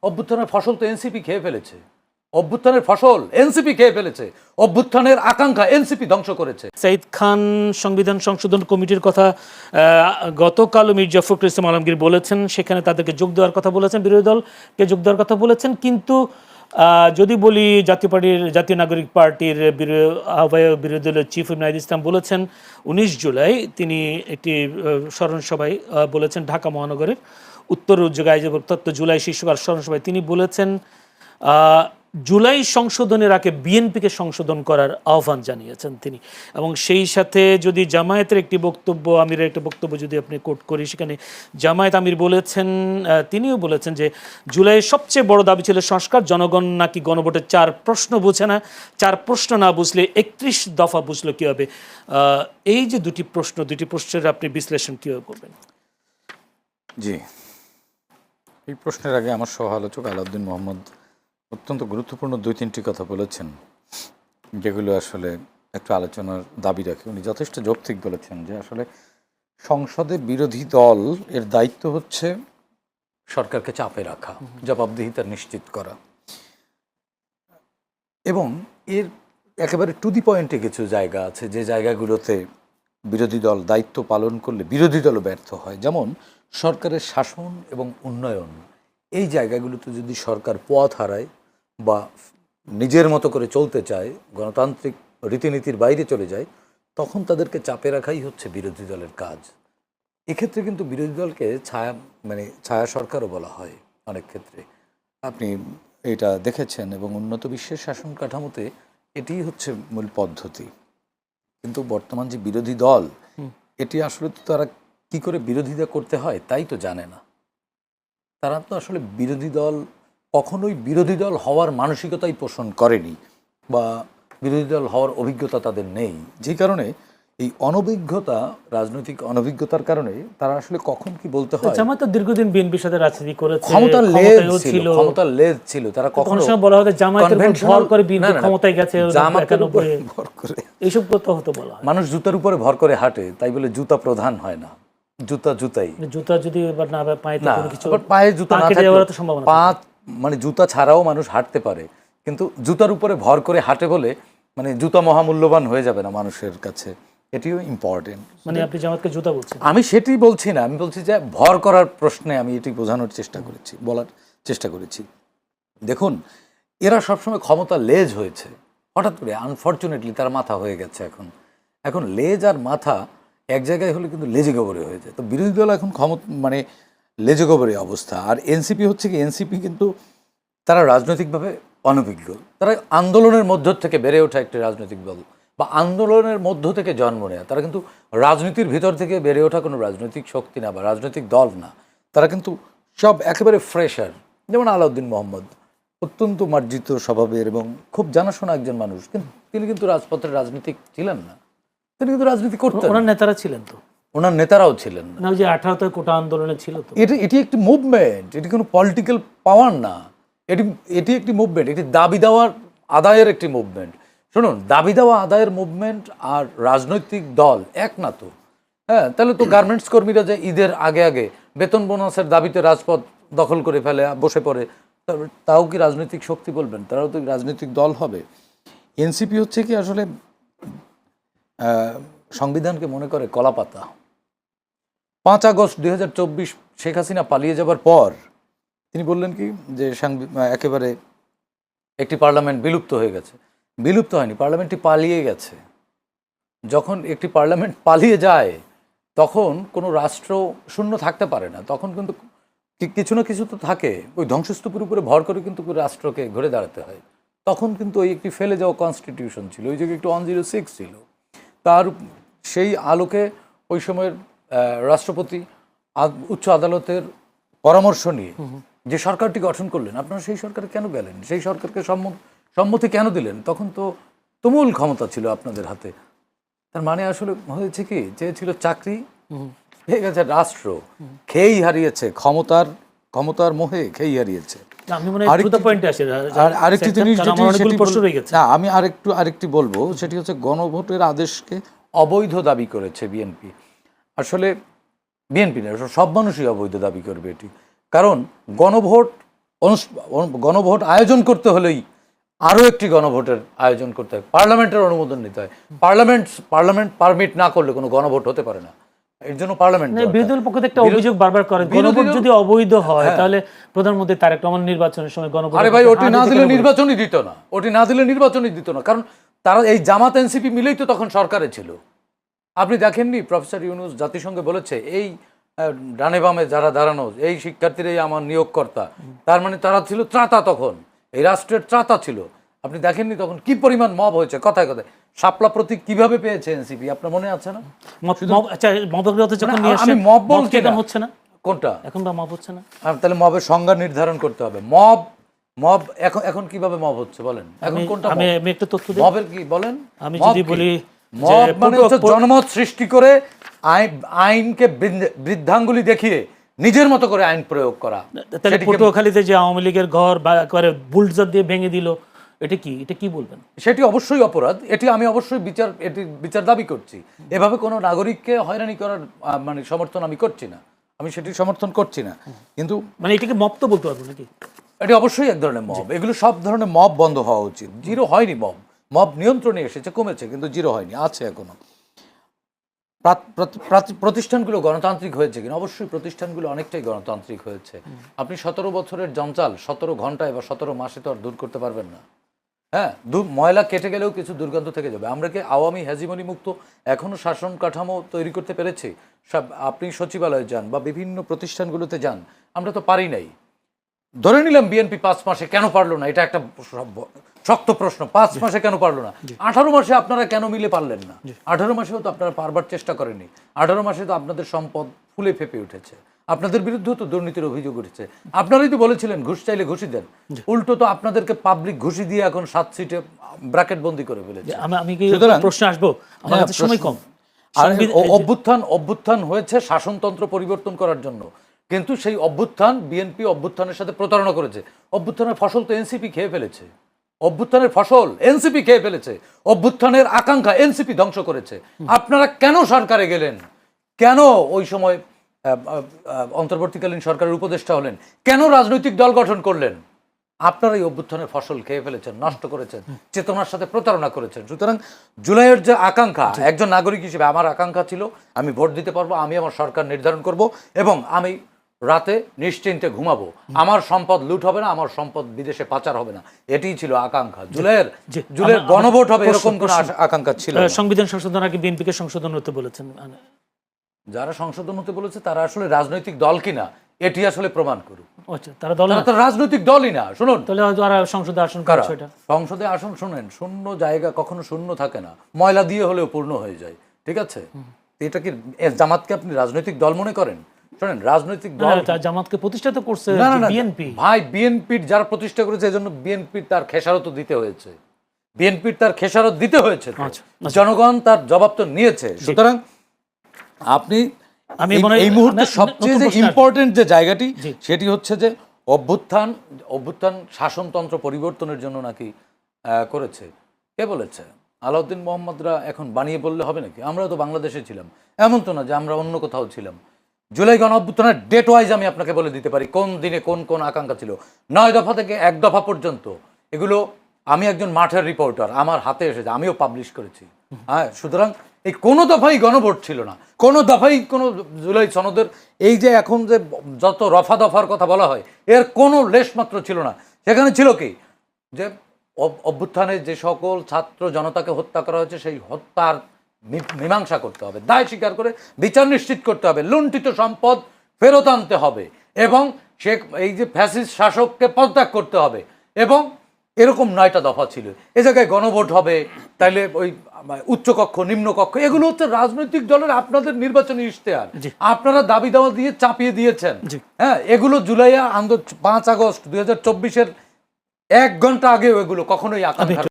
অভ্যুত্থানের ফসল তো এনসিপি খেয়ে ফেলেছে, অভ্যুত্থানের ফসল এনসিপি খেয়ে ফেলেছে, অভ্যুত্থানের আকাঙ্ক্ষা এনসিপি ধ্বংস করেছে। সাঈদ খান সংবিধান সংশোধন কমিটির কথা গতকাল মির্জা ফখরুল ইসলাম আলমগীর বলেছেন, সেখানে তাদেরকে যোগ দেওয়ার কথা বলেছেন, বিরোধী দলকে যোগ দেওয়ার কথা বলেছেন। কিন্তু যদি বলি জাতীয় নাগরিক পার্টির আহ্বায়ক বিরোধী দলের চিফ নাহিদ ইসলাম বলেছেন 19 জুলাই তিনি একটি স্মরণ সভায় বলেছেন, ঢাকা মহানগরের উত্তর যোগাযোগ তত্ত্ব জুলাই শীর্ষক স্মরণ সভায় তিনি বলেছেন জুলাই সংশোধনের আগে বিএনপিকে সংশোধন করার আহ্বান জানিয়েছেন তিনি। এবং সেই সাথে যদি জামায়াতের একটি বক্তব্য, আমিরের একটা বক্তব্য যদি আপনি কোট করি, সেখানে জামায়াত আমির বলেছেন, তিনিও বলেছেন যে জুলাইয়ের সবচেয়ে বড় দাবি ছিল সংস্কার, জনগণ নাকি গণভোটের 4 প্রশ্ন বুঝে না, 4 প্রশ্ন না বুঝলে 31 দফা বুঝলো কীভাবে। এই যে দুটি প্রশ্নের আপনি বিশ্লেষণ কীভাবে করবেন? জি, এই প্রশ্নের আগে আমার সহ আলোচক আলাউদ্দিন মোহাম্মদ অত্যন্ত গুরুত্বপূর্ণ 2-3টি কথা বলেছেন, যেগুলো আসলে একটু আলোচনার দাবি রাখে। উনি যথেষ্ট যৌক্তিক বলেছেন যে আসলে সংসদে বিরোধী দল এর দায়িত্ব হচ্ছে সরকারকে চাপে রাখা, জবাবদিহিতা নিশ্চিত করা, এবং এর একেবারে টু দি পয়েন্টে কিছু জায়গা আছে যে জায়গাগুলোতে বিরোধী দল দায়িত্ব পালন করলে বিরোধী দলও ব্যর্থ হয়। যেমন সরকারের শাসন এবং উন্নয়ন, এই জায়গাগুলোতে যদি সরকার পথ হারায় বা নিজের মতো করে চলতে চায়, গণতান্ত্রিক রীতিনীতির বাইরে চলে যায়, তখন তাদেরকে চাপে রাখাই হচ্ছে বিরোধী দলের কাজ। এক্ষেত্রে কিন্তু বিরোধী দলকে ছায়া সরকারও বলা হয় অনেক ক্ষেত্রে, আপনি এটা দেখেছেন। এবং উন্নত বিশ্বের শাসন কাঠামোতে এটি হচ্ছে মূল পদ্ধতি। কিন্তু বর্তমান যে বিরোধী দল, এটি আসলে তো তারা কি করে বিরোধিতা করতে হয় তাই তো জানে না। তারা তো আসলে বিরোধী দল কখনোই বিরোধী দল হওয়ার মানসিকতাই পোষণ করেনি, বা বিরোধী দল হওয়ার অভিজ্ঞতা তাদের নেই। যে কারণে এই অনভিজ্ঞতা, রাজনৈতিক অনভিজ্ঞতার কারণে তারা আসলে কখন কি বলতে হয়। জামায়াত তো দীর্ঘদিন বিএনপির সাথে রাজনীতি করেছে, ক্ষমতার লেজ ছিল, তারা কখনো বলা হতো জামায়াতের উপর ভর করে বিএনপি ক্ষমতায় গেছে, ভর করে এইসব কথা হতো বলা হয়। মানুষ জুতার উপরে ভর করে হাঁটে, তাই বলে জুতা প্রধান হয় না, জুতাই। জুতা যদি না পায়ে কিছু, পায়ে জুতা না থাকলে মানে জুতা ছাড়াও মানুষ হাঁটতে পারে, কিন্তু জুতার উপরে ভর করে হাঁটে বলে মানে জুতা মহামূল্যবান হয়ে যাবে না মানুষের কাছে, এটিও ইম্পর্টেন্ট। মানে আপনি জামাতকে জুতা বলছেন? আমি সেটি বলছি না, আমি বলছি যে ভর করার প্রশ্নে আমি এটি বোঝানোর বলার চেষ্টা করেছি। দেখুন, এরা সবসময় ক্ষমতা লেজ হয়েছে, হঠাৎ করে আনফর্চুনেটলি তার মাথা হয়ে গেছে। এখন লেজ আর মাথা এক জায়গায় হলে কিন্তু লেজে গোবরে হয়ে যায়। তো বিরোধী দল এখন মানে লেজে গোবরে অবস্থা। আর এনসিপি হচ্ছে কি, এনসিপি কিন্তু তারা রাজনৈতিকভাবে অনভিজ্ঞ, তারা আন্দোলনের মধ্য থেকে বেড়ে ওঠা একটি রাজনৈতিক দল, বা আন্দোলনের মধ্য থেকে জন্ম নেয়া। তারা কিন্তু রাজনীতির ভিতর থেকে বেড়ে ওঠা কোনো রাজনৈতিক শক্তি না বা রাজনৈতিক দল না। তারা কিন্তু সব একেবারে ফ্রেশার। যেমন আলাউদ্দিন মোহাম্মদ অত্যন্ত মার্জিত স্বভাবের এবং খুব জানাশোনা একজন মানুষ, কিন্তু তিনি কিন্তু রাজপথের রাজনীতিক ছিলেন না, তিনি কিন্তু রাজনীতি করতেন। ওনার নেতারা ছিলেন তো, ওনার নেতারাও ছিলেন না। যে 18 কোটা আন্দোলনে ছিল তো। এটি একটি মুভমেন্ট, এটি কোনো পলিটিক্যাল পাওয়ার না, এটি একটি মুভমেন্ট, এটি দাবি দেওয়ার আদায়ের একটি মুভমেন্ট। শুনুন, দাবি দেওয়া আদায়ের মুভমেন্ট আর রাজনৈতিক দল এক না তো। হ্যাঁ, তাহলে তো গার্মেন্টস কর্মীরা যে ঈদের আগে বেতন বোনাসের দাবিতে রাজপথ দখল করে ফেলে, বসে পড়ে, তাও কি রাজনৈতিক শক্তি বলবেন? তারাও তো রাজনৈতিক দল হবে। এনসিপি হচ্ছে কি আসলে সংবিধানকে মনে করে কলাপাতা। 5 আগস্ট 2024 শেখ হাসিনা পালিয়ে যাবার পর তিনি বললেন কি যে একেবারে একটি পার্লামেন্ট বিলুপ্ত হয়ে গেছে। বিলুপ্ত হয়নি, পার্লামেন্টটি পালিয়ে গেছে। যখন একটি পার্লামেন্ট পালিয়ে যায় তখন কোনো রাষ্ট্র শূন্য থাকতে পারে না, তখন কিন্তু কিছু না কিছু তো থাকে। ওই ধ্বংসস্তূপের উপরে ভর করে কিন্তু রাষ্ট্রকে ঘুরে দাঁড়াতে হয়। তখন কিন্তু ওই একটি ফেলে যাওয়া কনস্টিটিউশন ছিল, ওই জায়গায় একটু 106 ছিল। তার সেই আলোকে ওই সময়ের রাষ্ট্রপতি উচ্চ আদালতের পরামর্শ নিয়ে যে সরকারটি গঠন করলেন, আপনারা সেই সরকারে কেন গেলেন? সেই সরকারকে সম্মতি কেন দিলেন? তখন তো তুমুল ক্ষমতা ছিল আপনাদের হাতে। তার মানে আসলে হয়েছে কি, চেয়েছিল চাকরি, হয়ে গেছে রাষ্ট্র। খেয়েই হারিয়েছে, ক্ষমতার মোহে খেয়েই হারিয়েছে। আরেকটি জিনিস আমি আরেকটি বলবো, সেটি হচ্ছে গণভোটের আদেশকে অবৈধ দাবি করেছে বিএনপি। আসলে বিএনপি না, সব মানুষই অবৈধ দাবি করবে এটি, কারণ গণভোট গণভোট আয়োজন করতে হলেই আরও একটি গণভোটের আয়োজন করতে হয়, পার্লামেন্টের অনুমোদন নিতে হয়। পার্লামেন্ট পারমিট না করলে কোনো গণভোট হতে পারে না, এর জন্য পার্লামেন্ট বিরোধী দল পক্ষ থেকে একটা অভিযোগ বারবার করে, গণভোট যদি অবৈধ হয় তাহলে প্রধানমন্ত্রী তারেক রহমান নির্বাচনের সময় গণভোট, আরে ভাই ওটি না দিলে নির্বাচনই দিত না, ওটি না দিলে নির্বাচনই দিত না, কারণ তারা এই জামাত এনসিপি মিলেই তো তখন সরকারে ছিল। আপনি দেখেননি প্রফেসর ইউনূস জাতিসংঘে বলেছে এই ডানে বামে যারা দাঁড়ানো এই শিক্ষার্থীরাই আমার নিয়োগকর্তা, তার মানে তারা ছিল ত্রাতা, তখন এই রাষ্ট্রের ত্রাতা ছিল। আপনি দেখেননি তখন কি পরিমাণ মব হয়েছে, কথায় কথায় শাপলা প্রতীক কিভাবে পেয়েছে এনসিপি, আপনার মনে আছে না? আচ্ছা মবগুলোতে যখন নিয়ে আসে আমি মব বলছি না, হচ্ছে না কোনটা এখন বা মব হচ্ছে না, তাহলে মবের সংজ্ঞা নির্ধারণ করতে হবে। মব এখন কিভাবে মব হচ্ছে বলেন, এখন কোনটা? আমি একটা তথ্য দিই, মবের কি বলেন? আমি যদি বলি মব মানে হচ্ছে জনমত সৃষ্টি করে আইনকে বৃদ্ধাঙ্গুলি দেখিয়ে নিজের মতো করে আইন প্রয়োগ করা। তাহলে পটুয়াখালীতে যে আওয়ামী লীগের ঘর বা একেবারে বুলডোজার দিয়ে ভেঙে দিল, এটা কি বলবেন? সেটি অবশ্যই অপরাধ, এটি আমি অবশ্যই বিচার দাবি করছি। এভাবে কোনো নাগরিককে হয়রানি করার মানে সমর্থন আমি করছি না, আমি সেটি সমর্থন করছি না। কিন্তু মানে এটাকে মব তো বলতে পারবো নাকি? এটি অবশ্যই এক ধরনের মব, এগুলো সব ধরনের মব বন্ধ হওয়া উচিত। জিরো হয়নি মব নিয়ন্ত্রণে এসেছে, কমেছে, কিন্তু জিরো হয়নি, আছে এখনো। প্রতিষ্ঠানগুলো গণতান্ত্রিক হয়েছে কিনা? অবশ্যই প্রতিষ্ঠানগুলো অনেকটাই গণতান্ত্রিক হয়েছে। আপনি 17 বছরের জঞ্জাল 17 ঘন্টায় বা 17 মাসে তো আর দূর করতে পারবেন না। হ্যাঁ, ময়লা কেটে গেলেও কিছু দুর্গন্ধ থেকে যাবে। আমরা কি আওয়ামী হেজিমনি মুক্ত এখনো শাসন কাঠামো তৈরি করতে পেরেছি? আপনি সচিবালয়ে যান বা বিভিন্ন প্রতিষ্ঠানগুলোতে যান, আমরা তো পারি নাই। ধরে নিলাম বিএনপি 5 মাসে কেন পারলো না, এটা একটা শক্ত প্রশ্ন। 5 মাসে কেন পারলো না? 18 মাসে আপনারা কেন মিলে পারলেন না? 18 মাসেও তো আপনারা পারবার চেষ্টা করেননি। 18 মাসে তো আপনাদের সম্পদ ফুলে ফেপে উঠেছে, আপনাদের বিরুদ্ধেও তো দুর্নীতির অভিযোগ উঠেছে। আপনারাই তো বলেছিলেন ঘুষ চাইলে ঘুষি দেন, উল্টো তো আপনাদেরকে পাবলিক ঘুষি দিয়ে এখন 7 সিটে ব্র্যাকেট বন্দি করে ফেলেছে। আমি কি প্রশ্ন আসবো, আমার কাছে সময় কম। আর অভ্যুত্থান হয়েছে শাসনতন্ত্র পরিবর্তন করার জন্য, কিন্তু সেই বিএনপি অভ্যুত্থানের সাথে প্রতারণা করেছে। অভ্যুত্থানের ফসল তো এনসিপি খেয়ে ফেলেছে, অভ্যুত্থানের ফসল এনসিপি খেয়ে ফেলেছে, অভ্যুত্থানের আকাঙ্ক্ষা এনসিপি ধ্বংস করেছে। আপনারা কেন সরকারে গেলেন? কেন ওই সময় অন্তর্বর্তীকালীন সরকারের উপদেষ্টা হলেন? কেন রাজনৈতিক দল গঠন করলেন? আপনারা এই অভ্যুত্থানের ফসল খেয়ে ফেলেছেন, নষ্ট করেছেন, চেতনার সাথে প্রতারণা করেছেন। সুতরাং জুলাইয়ের যে আকাঙ্ক্ষা, একজন নাগরিক হিসেবে আমার আকাঙ্ক্ষা ছিল আমি ভোট দিতে পারবো, আমি আমার সরকার নির্ধারণ করব এবং আমি রাতে নিশ্চিন্তে ঘুমাবো, আমার সম্পদ লুট হবে না, আমার সম্পদ বিদেশে পাচার হবে না, এটিই ছিল আকাঙ্ক্ষা। জুলাইয়ের গণভোট হবে এরকম কোনো আকাঙ্ক্ষা ছিল না। সংবিধান সংশোধন আগে বিএনপিকে সংশোধন হতে বলেছেন, যারা সংশোধন হতে বলেছে তারা আসলে রাজনৈতিক দল কিনা এটি আসলে প্রমাণ করুক। আচ্ছা, তারা রাজনৈতিক দলই না। শুনুন, তাহলে সংসদে আসন সংসদে আসন, শুনেন, শূন্য জায়গা কখনো শূন্য থাকে না, ময়লা দিয়ে হলেও পূর্ণ হয়ে যায়, ঠিক আছে? এটা কি জামাতকে আপনি রাজনৈতিক দল মনে করেন? শোনেন, রাজনৈতিক দল জামাতকে প্রতিষ্ঠা করছে বিএনপি। ভাই, বিএনপির যারা প্রতিষ্ঠা করেছে এজন্য বিএনপির তার খেসারত দিতে হয়েছে, বিএনপির তার খেসারত দিতে হয়েছে, জনগণ তার জবাব তো নিয়েছে। সুতরাং আপনি এই মুহূর্তে সবচেয়ে যে ইম্পর্টেন্ট যে জায়গাটি সেটি হচ্ছে যে অভ্যুত্থান শাসনতন্ত্র পরিবর্তনের জন্য নাকি করেছে। কে বলেছে? আলাউদ্দিন মোহাম্মদরা এখন বানিয়ে বললে হবে নাকি? আমরা তো বাংলাদেশে ছিলাম, এমন তো না যে আমরা অন্য কোথাও ছিলাম। জুলাই গণ অভ্যুত্থানের ডেট ওয়াইজ আমি আপনাকে বলে দিতে পারি কোন দিনে কোন আকাঙ্ক্ষা ছিল। 9 দফা থেকে 1 দফা পর্যন্ত এগুলো আমি একজন মাঠের রিপোর্টার, আমার হাতে এসেছে, আমিও পাবলিশ করেছি। হ্যাঁ, সুতরাং এই কোনো দফাই গণভোট ছিল না, কোনো দফাই কোনো জুলাই সনদের এই যে এখন যে যত রফা দফার কথা বলা হয় এর কোনো লেশ মাত্র ছিল না। সেখানে ছিল কি যে অভ্যুত্থানে যে সকল ছাত্র জনতাকে হত্যা করা হয়েছে সেই হত্যার মীমাংসা করতে হবে, দায় স্বীকার করে বিচার নিশ্চিত করতে হবে, লুণ্ঠিত সম্পদ ফেরত আনতে হবে এবং এই যে ফ্যাসিস্ট শাসককে পদত্যাগ করতে হবে, এবং এরকম 9টা দফা ছিল। এ জায়গায় গণভোট হবে, তাইলে ওই উচ্চকক্ষ নিম্নকক্ষ এগুলো হচ্ছে রাজনৈতিক দলের আপনাদের নির্বাচনী ইশতেহার, আপনারা দাবি দাওয়া দিয়ে চাপিয়ে দিয়েছেন। হ্যাঁ, এগুলো জুলাই 5 আগস্ট 2024-এর 1 ঘন্টা আগেও এগুলো কখনোই আকাঙ্ক্ষা